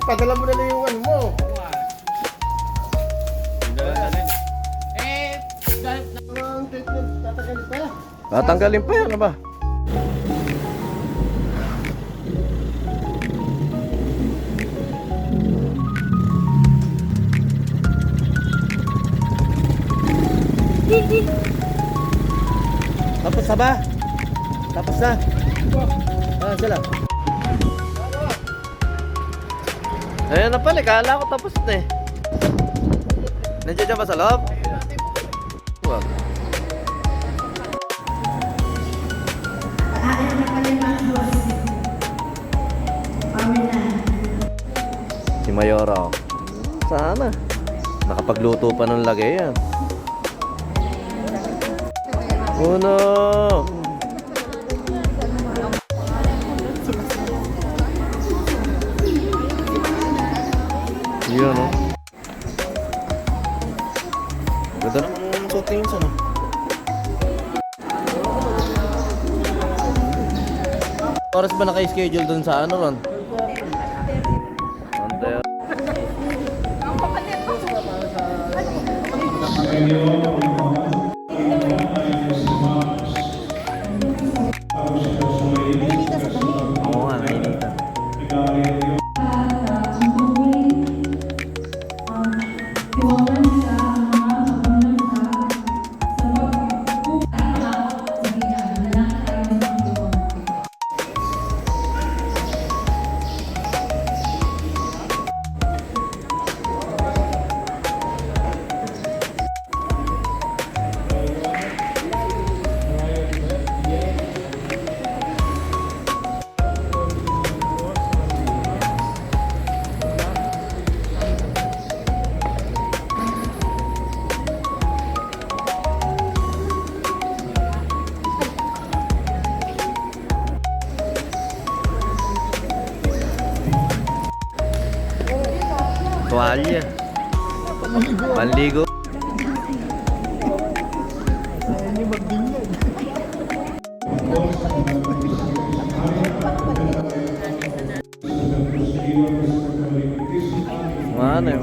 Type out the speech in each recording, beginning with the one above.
Padala mo na lang yung ano mo. Ang treatment, tatagalin pa. Tatanggalin pa yan, ano ba? Tapos na ba? Tapos na? Sila. Ayan na pala, kala ko tapos na eh. Nandiyan dyan ba sa loob? Wow. Si Mayora. Sana. Nakapagluto pa ng lagay yan. Uno. Yun, no? Ganda naman shooting yun, sana. Oras ba naka-schedule dun sa ano, Ron? Antay. Oo nga, nainita. Tuwalya. Panligo. Mana ya,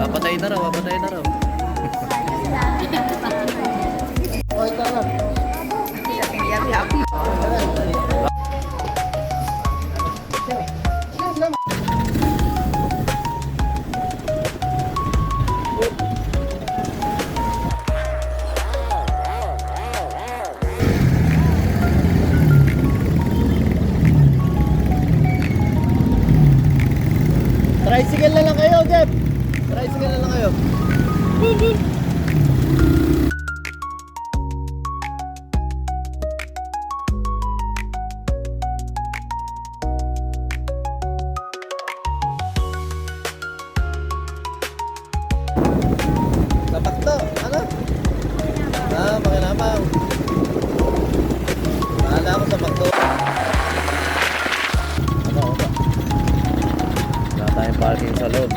papatay na raw, papatay na raw. Oy, tara. Tricycle na lang kayo, Jeff. Tricycle na lang kayo. Tapak to, ano? Pakinabang. Bahala ako sa bakto. Ano ba? Wala tayong parking sa loob.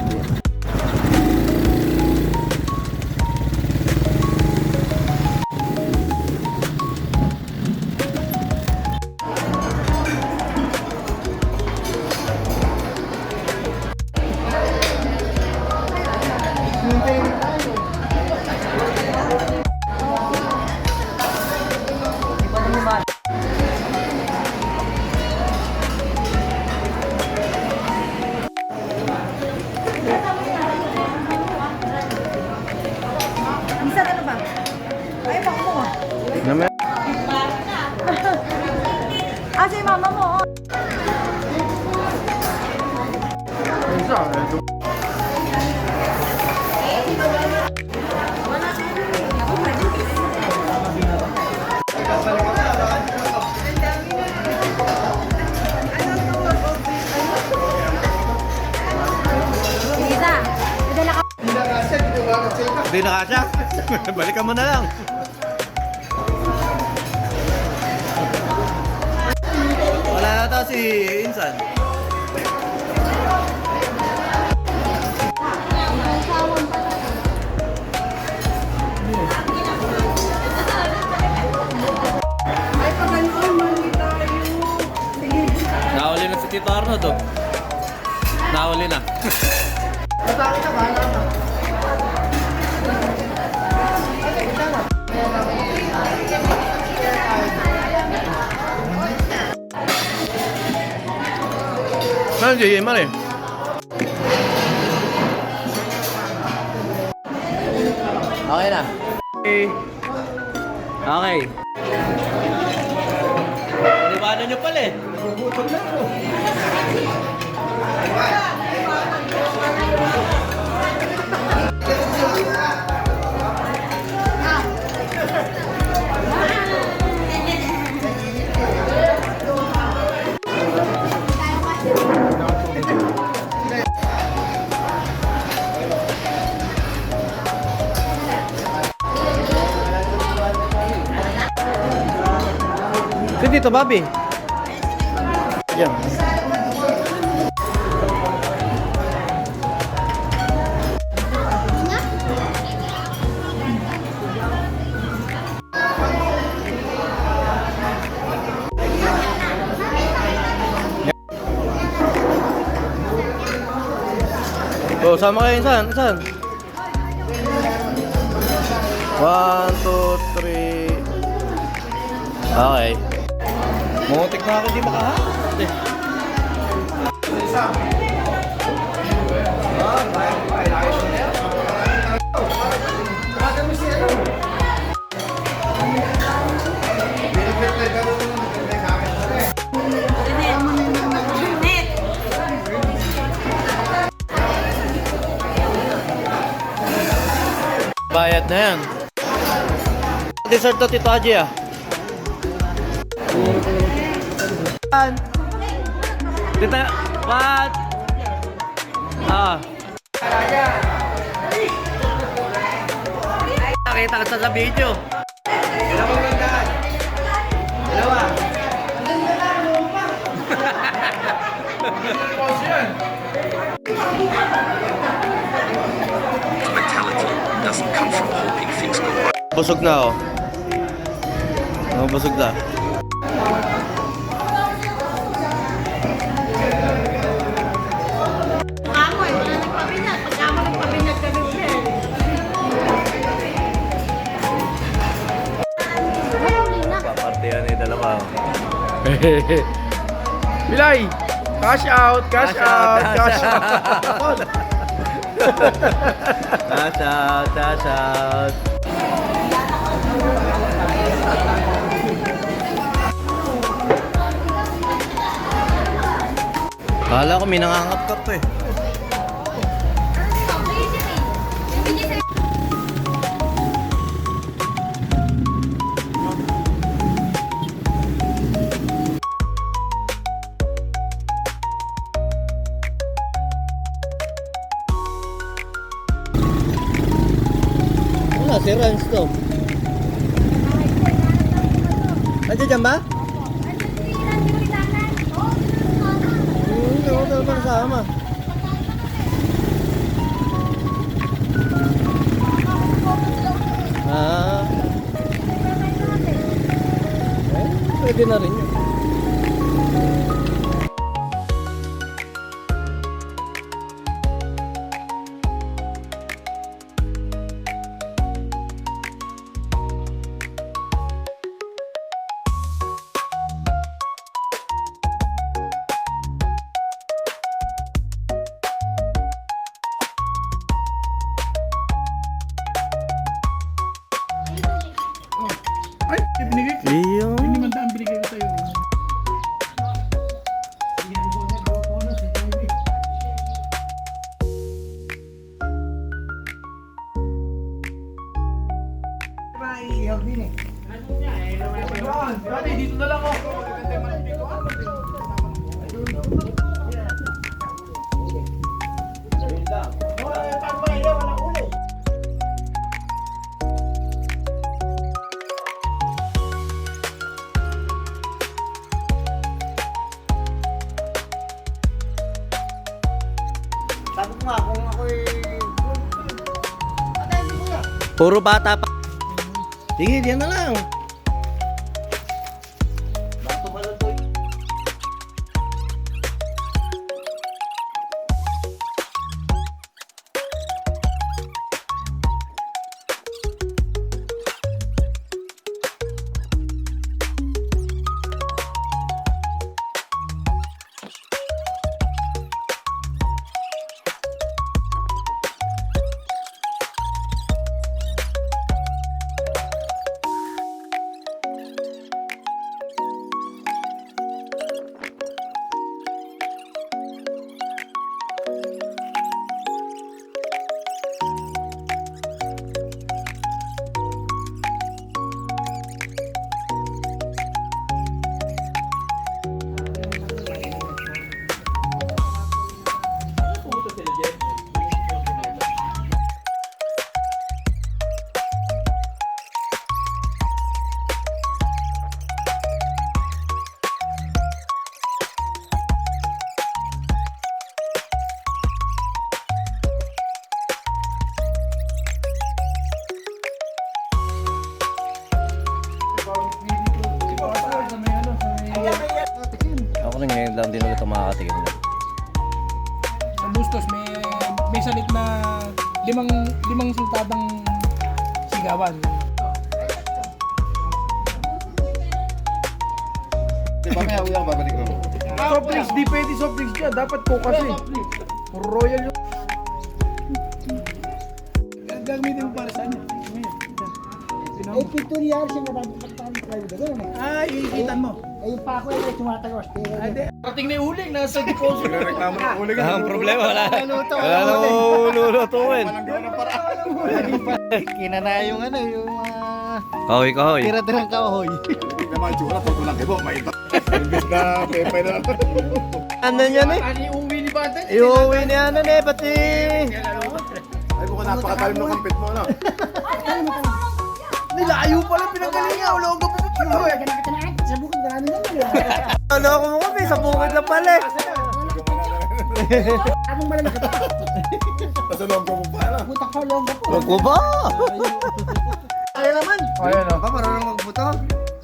Naman. Si mama mo. Hindi na kasya. Balikan mo na lang. si Insan. Nahuli na si Tito Arnold oh. Nahuli na. Nandiyan, mali. Okay na. Okay. Iwanan nyo pala eh. Nagugutol na ako. Dito, Bobby. Yan. Oh, sama kayo, Insan. Insan. 1, 2, 3. Okay. Muntik na ako di makahapot eh. Bayad na yan. Dessert to Tito Haji ah. Dito, what? Ah. Nakita ka sa video. Dalawa. Busog na ako. Busog na. Papartihan ni dalawa. Bilay! Cash out! Cash out! Cash out! Cash out! Cash out! Kala ko may nangangat-kat to eh. Wala, si Rans to. Nandiyan dyan ba? Hindi ako talaga kasama. Pwede na rin yun. Ay, binigay ko. Iyo. Hindi man daan binigay ko sa'yo. Sabi ko nga, kung ako'y... Puro bata pa. Sige, diyan na lang. Bato ba lang to? Ako rin ngayon lang din ulit makakatikim na. Sa Bustos, may salit na limang sultadang sigawan. Mamaya uwi ako babalik ko. Soft drinks, di pwede soft drinks dyan. Dapat Coca kasi. Royal yung... Gagamitin mo para saan yun? Eh, tutorial siya mababukatan ng plywood. Gano'n eh. Ah, iikitan mo. Eh, yung pa ako ay tumatagos. Parating na yung uling, nasa deposit. Reklamo ng uling. Ang problema, wala nang lulutuin. Walang gawa ng paraan. Kinana yung ano, yung Kahoy, kahoy. tira-tirang kahoy. Hindi naman yung tsura pag walang kibo, maita. Imbis na pepay na lang. Ano yan eh? Ano yung uwi ni Bata? Iuwi niya na eh, pati. Ay, mukhang napakatalim ng kampit mo, ano? Nilayo pala pinagalinga. Wala akong kapapapalo eh. Sa bukod marami naman. Ano ako mo kami, sa bukid lang pala eh. Anong malalaki ba? Nasa loob ko mo pa, ano? Puta ko, longga po. Ako ba? Kaya naman. Ayan o. Ba, marunong magbuto?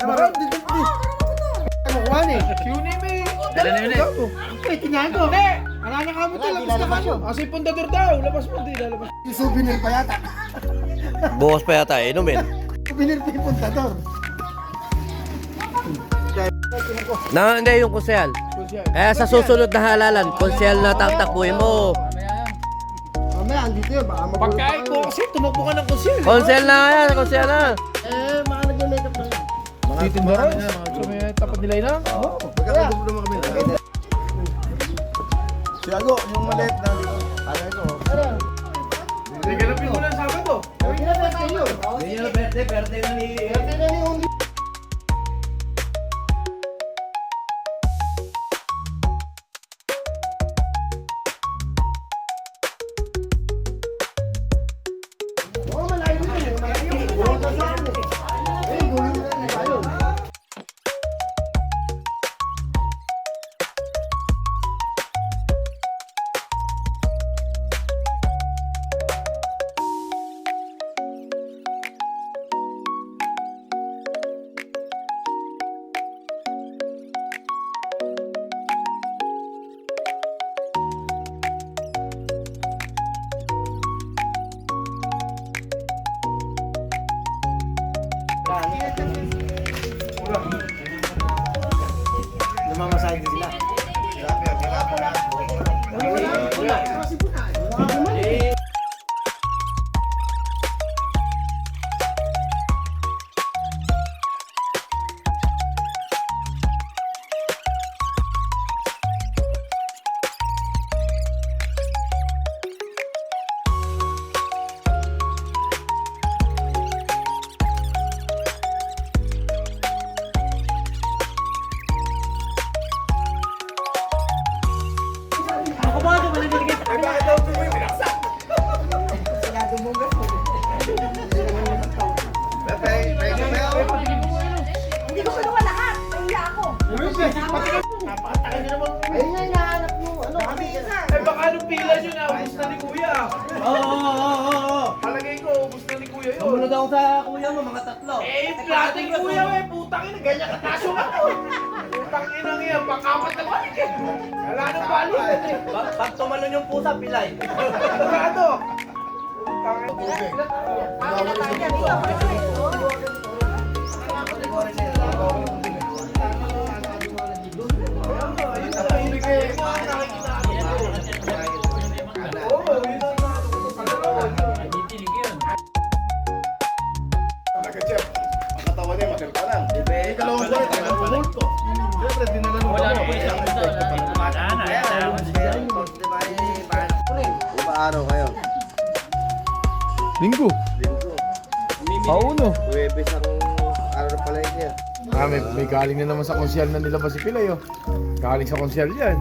Ano kuhan eh? Yun eh may... Dala na yun eh. Eh, tingnan ko. Wala na kamo to, labas na kayo. Kasi pundador daw. Labas mo, di lalabas. Yung souvenir pa yata. Bukas pa yata, inumin. Souvenir pa yung puntador. Hindi yung konsyal. Sa susunod na halalan, konsyal na taktakbuhin mo. Mamaya, andito yun. Baka magulo Pagkain ko kasi tumakbo ka ng kusil. Konsyal na yan, konsyal na. Eh, mga nag-makeup na yun. Titinda rin. So may tapat nila yun ah. Oo. Pagkakagulo naman kami. Si Ago, yung maliit na dito. Kaya ko. Regalapin mo lang Sabado. Hindi na pwede yun. Hindi na perte na ni... Pwede na yung Oo, malayo na yun. Malayo na yun. Eh, gulo na yun. Malayo. Namamasahe din sila. Hindi ko kinuha lahat. Nahiya ako. Ayun nga hinahanap mo. Ano? Eh baka nung pila nyo na. Palagay ko, ubus na ni Kuya yun. Sumunod ako sa kuya mo, mga tatlo. Eh, plating Kuya eh, putang ina, ganyan katasyo nga to. Putang ina nga, pang-apat na balik eh. Wala nang balik eh. Pag tumalon yung pusa, pilay. Sigurado. Putang ina. Naka-chef. Ang katawan niya, masel pa lang. Dalawang buwan, talagang pumulto. Siyempre, dinala nung wala na po isang Iba araw kayo? Linggo. Linggo. Pauno. Huwebes ang araw na pala niya. May galing na naman sa konsyal na nila ba si Pilay oh. Galing sa konsyal yan.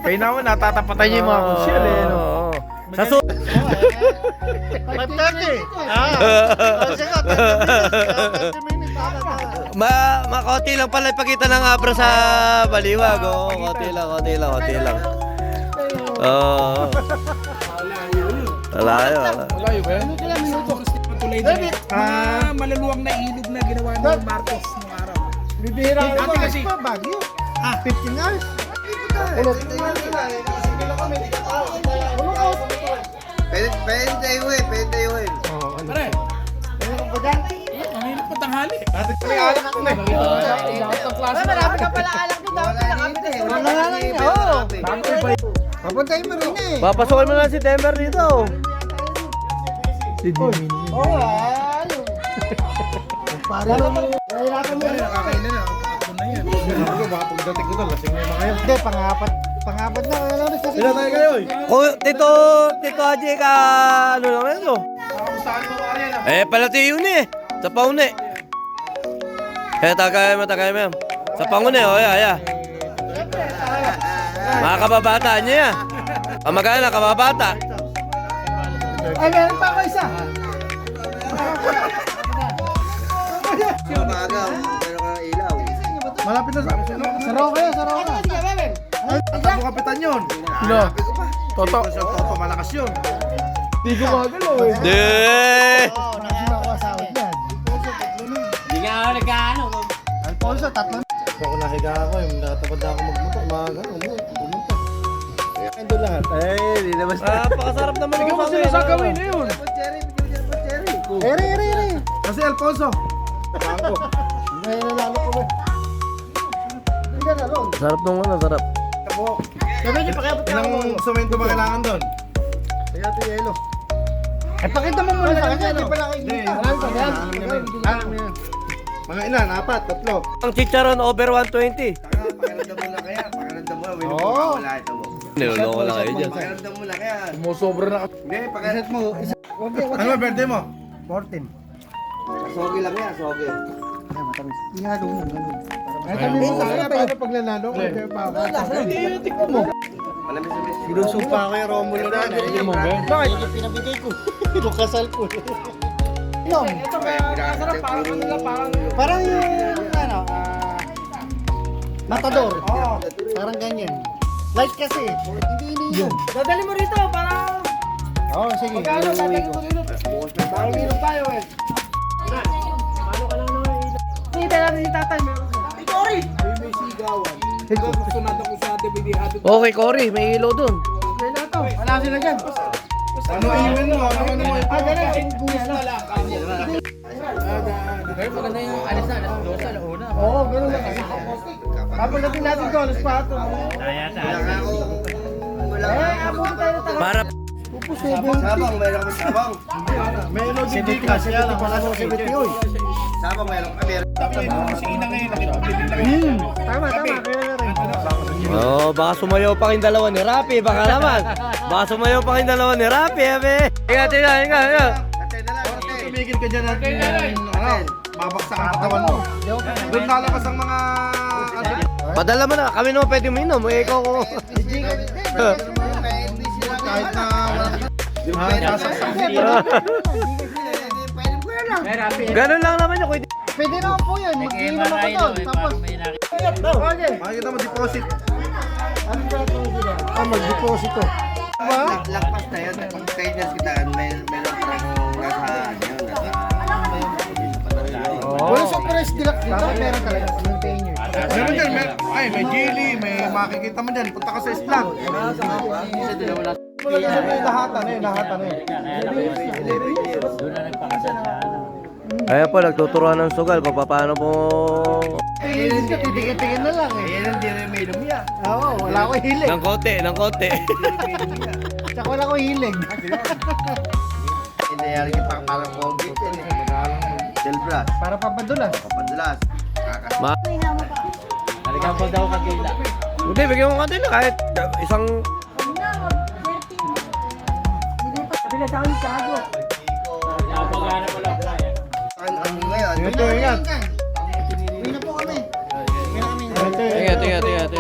Kaya naman natatapatan niya yung mga konsyal eh. No? Sa su... 5:30! Konti lang pala ipakita ng abra sa baliwag. Oo, konti lang. Oo. Wala yun. Malayo ba yan? David, mga maluluwang na ilog na ginawa ni Marcos nung araw. Bibihira ko Dati kasi- pa, Baguio. 15 hours. Ulot. Pwede tayo eh. Pare, ang hilap pa tanghali. May alak ko na. Marami ka pala alam doon. Dapat nakapit na Wala nga lang yun. Oo. Papuntahin mo rin eh. Papasokin mo na si Denver dito. Oo, ayun. Para naman. Nahirapan mo. Nakakailan na. Ako na yan. Baka pagdating ko doon, lasing mo na kayo. Hindi, pangapat na. Ano na sa Ilan tayo kayo eh? Tito Haji ka, ano lang yan oh. Saan mo ba rin? Palati yun eh. Sa paune. Tagay mo. Sa paune, oh, ya. Mga kababata niya yan. Kamagana, kababata. Ay, meron pa ako isa. Umaga, meron ka ng ilaw. Malapit na sa... Saraw kayo. Ang kapitan yun. No. Toto. Toto, malakas yun. Hindi ko magalaw eh. De. Oo, nakasima ko asawad yan. Hindi nga ako nag-ano. Alfonso, tatlo. Ako nahiga ako eh. Nakatapad ako magmotor. Maaga. Pumunta. Ando lahat. Di na basta. Napakasarap naman Ikaw yung kasi nasa gawin na yun. Eri. Kasi Alfonso. Bangko. Ngayon nalalo ko ba? Hindi ka nalon. Sarap nung ano, sarap. Sabi niyo, pakiabot ka ako. Ilang semento ba kailangan doon? Kaya ito yelo. Pakita mo muna sa kanya. Hindi pala kayo kita. Marami pa yan. Mga ilan? 4, 3. Ang chicharon over 120. Pakiramdam mo na kaya. Pakiramdam mo. Oo. Wala ito mo. Niloloko lang kayo dyan. Pakiramdam mo na kaya. Sumusobra na. Hindi, pakiramdam Mo, isa. Ano ba birthday mo? 14. Sogi lang yan, sogi. Ay, matamis. Ihalo mo, ganun. Ay, Ay, kami mo kaya kasi paano pag nanalo ko? Kaya pa ako. Tingnan mo. Malamis-lamis. Sinusupa ko yung Romulo na. Tingnan mo, Ben. Bakit? Yung pinabigay ko. Yung kasal ko. Inom. Parang yung, ano, matador. Parang ganyan. Light kasi. Hindi ininom. Dadali mo rito para... Oo, sige. Magkano, dadali mo rito. Parang minum tayo eh. Hindi natin si tatay. Sorry! Okay, Cory, may ilaw dun. Wala sila dyan. Ano iwan mo? Ano mo? Ah, ganun. Kuya na. Maganda yung alis na, alas 12, alauna. Oo, ganun lang. Papalating natin ko, alas 4. Abot tayo na tayo. Para Sabang, meron kami sabang. May ilaw din dito kasi alam ko lang sa 70 oy. Sabang, meron kami. Si Ina ngayon, nakipagpili lang. Tama. Kaya na rin. baka sumayaw pa kayong dalawa ni Rapi, baka naman. Baka sumayaw pa kayong dalawa ni Rapi, abe. Ingat. Atay na lang, Tumigil ka dyan natin. Ano? Babaksak ang katawan mo. Doon lalabas ang mga... Padala mo na, kami naman pwede uminom. Ikaw ko. Kahit na... Sasaksak Ganun lang naman yung Pwede naman po yun. Mag-inom ako doon. Tapos, okay. Makikita mo deposit. Ano ba ito sila? Mag-deposit to. Lakpas na yun. Kung fairness kita, meron kang nasa, Wala sa press deluxe dito, meron talaga. Yung tenure. Meron dyan, may jelly, may makikita mo dyan. Punta ka sa Islam. Wala kasi may lahatan eh, lahatan eh. Kaya po, nagtuturuan ng sugal kung paano po... Titigil-tigil na lang eh. Yan ang dinaminom niya. Oo, wala akong hilig. Ng konti, ng konti. Tsaka wala akong hilig. Hindi, yan yung parang Colgate yan eh. Silbras. Para papadulas. Papadulas. Halika po daw kagila. Hindi, bigyan mo kanila kahit isang... Ang ngayon. Ito, ingat. Ingat.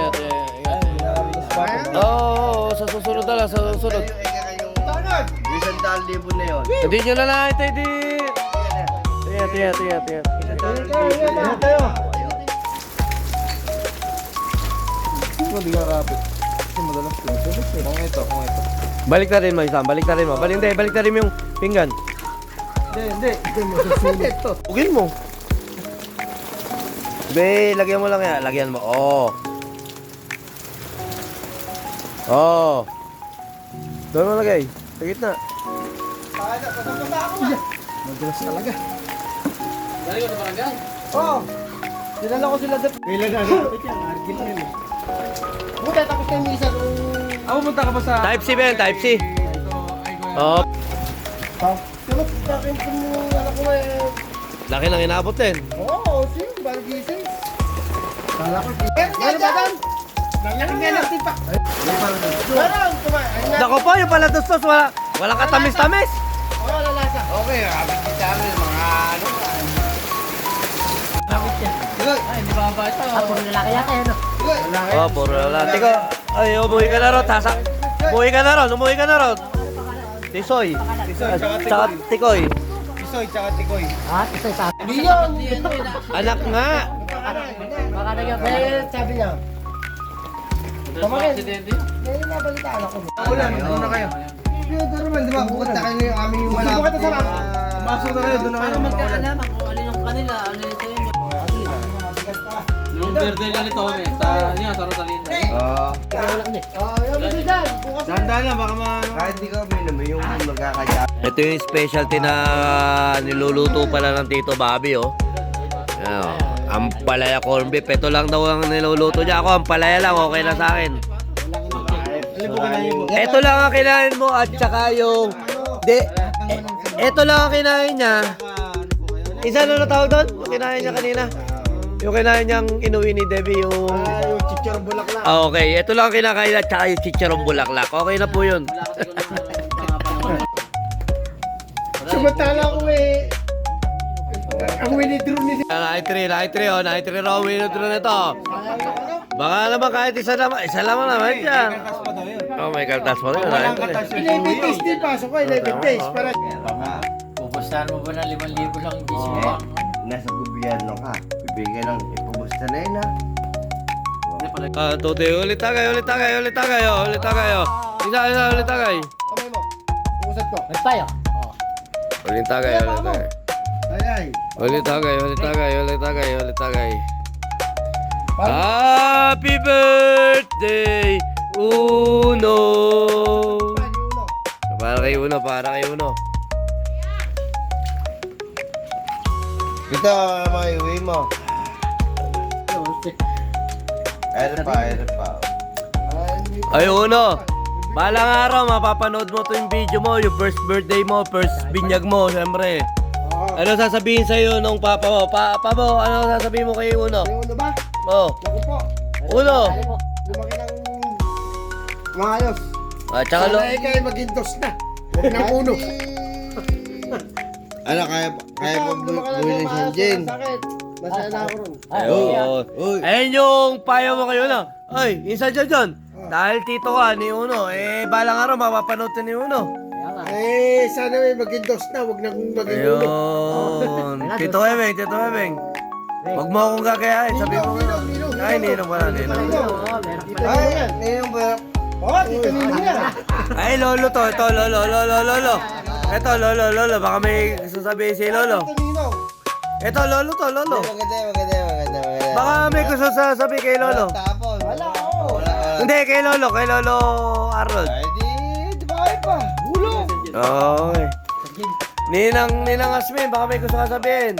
Oo, sa susunod na lang, sa susunod. Yung 100,000 na yun. Hindi nyo na lang ito, hindi. Ingat. Ingat tayo. Hindi ka rapid. Kasi madalas ko. Kung ito. Balik na rin mo, Isam. Balik na rin mo. Balik na rin mo yung pinggan. Hindi. Hindi mo susunod. Ito. Ugin mo. Be, lagyan mo lang yan. Lagyan mo. Oh. Doon mo lagay. Sa gitna. Madalas talaga. Oo. Dinala ko sila dito. May lagay. Argil na yun. Buta, tapos kayo may isa kung... Pumunta ka ba sa... Type C ba yan? Type C. Oh. Tulog sa akin kung anak ko eh. Laki ng inabot din. Oo, sige, bago gising. Kala ko, meron ba doon? Nangyari nga natin pa. Meron, kumain. Nako po, yung pala tos wala katamis-tamis. Oo, lalasa. Okay, habit kita rin mga ano. Puro lalaki yata yun. Oh, puro lalaki ko. Ay, umuwi ka na ron. Umuwi ka na ron. Tisoy. Tsaka Tikoy. Isoy, tsaka tikoy. Ah, isa sa Hindi yun. Anak nga. baka na yung Sabi niya. Pamakin. Ngayon nabalitaan ako. Ulan, doon na kayo. Pero naman, di ba? Bukod na kayo yung aming yung Gusto mo kita sarap? Pumasok na kayo, doon na kayo. magkaalaman kung alin yung kanila, alin ito yun. Yung verde ganito kami. Sa Rosalina. Yung gusto dyan. Bukas na. Sandaan lang, baka kahit di ka uminom, yung magkakaya. Ito yung specialty na niluluto pala ng Tito Bobby, oh. Ano, ampalaya corned beef. Ito lang daw ang niluluto niya. Ako, ampalaya lang. Okay na sa akin. Ito lang ang kinain mo at saka yung... Ito lang ang kinain niya. Isa na natawag doon? Yung kinain niya kanina. Yung kinain niyang inuwi ni Debbie yung... Yung chicharon bulaklak. Okay, ito lang ang kinakain at saka yung chicharong bulaklak. Okay na po yun. Sumantala ko eh. Ang winidro ni... Nakitri raw ang winidro na ito. Baka naman kahit isa lang naman dyan. Oh, may kartas pa rin. 11 days din pasok ko, 11 days. Para... Pupustahan mo ba na 5,000 lang gising mo? Nasa gobyerno ka, bibigyan ng ipabusta na yun ha. Tuti, ulit tagay. Isa, ulit tagay. Kamay mo. Uusap ko. Nagtayo. Ulit tagay. Ay. Ulit tagay. Happy birthday, Uno! Para kay Uno. Ito, mga iwi mo. Ayan pa. Ay, Uno! Balang araw, mapapanood mo to yung video mo, yung first birthday mo, first binyag mo, siyempre. Ano sasabihin sa'yo nung papa mo? Papa mo, ano sasabihin mo kay Uno? May uno ba? Oh, Naku po. Uno! Lumaki ng maayos. Tsaka Sana kayo maging dos na. Huwag ng uno. Ano, kaya pa buwilis yung gin. Masaya na ako ron. Ayun. Ayun yung payo mo kayo na. Ay, insan dyan. Dahil tito ka ni Uno, balang araw mapapanood ni Uno. Sana may maging dos na. Huwag na kong maging uno. Ayun. Tito Ebeng. Huwag mo akong gagayahin. Sabi mo. Ay, ninong pala. Dito na Ay, yan. ngayon ba? Oo, tito Ninong yan. Ay, lolo to. Ito, lolo. Ito, lolo. Baka may sasabihin si lolo. Tito Ninong. Ito, lolo to, lolo. Maganda. Baka may gusto sasabihin kay lolo. Tapon. Wala, oo. Hindi, kay lolo Arnold. Ay, di ba kayo pa? Hulog. Okay. Ninang Asmin, baka may gusto ka sabihin.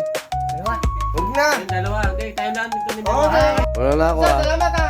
Huwag na. Dalawa, okay, tayo lang dito ni Okay. Wala na ako Sir, ah. salamat ha.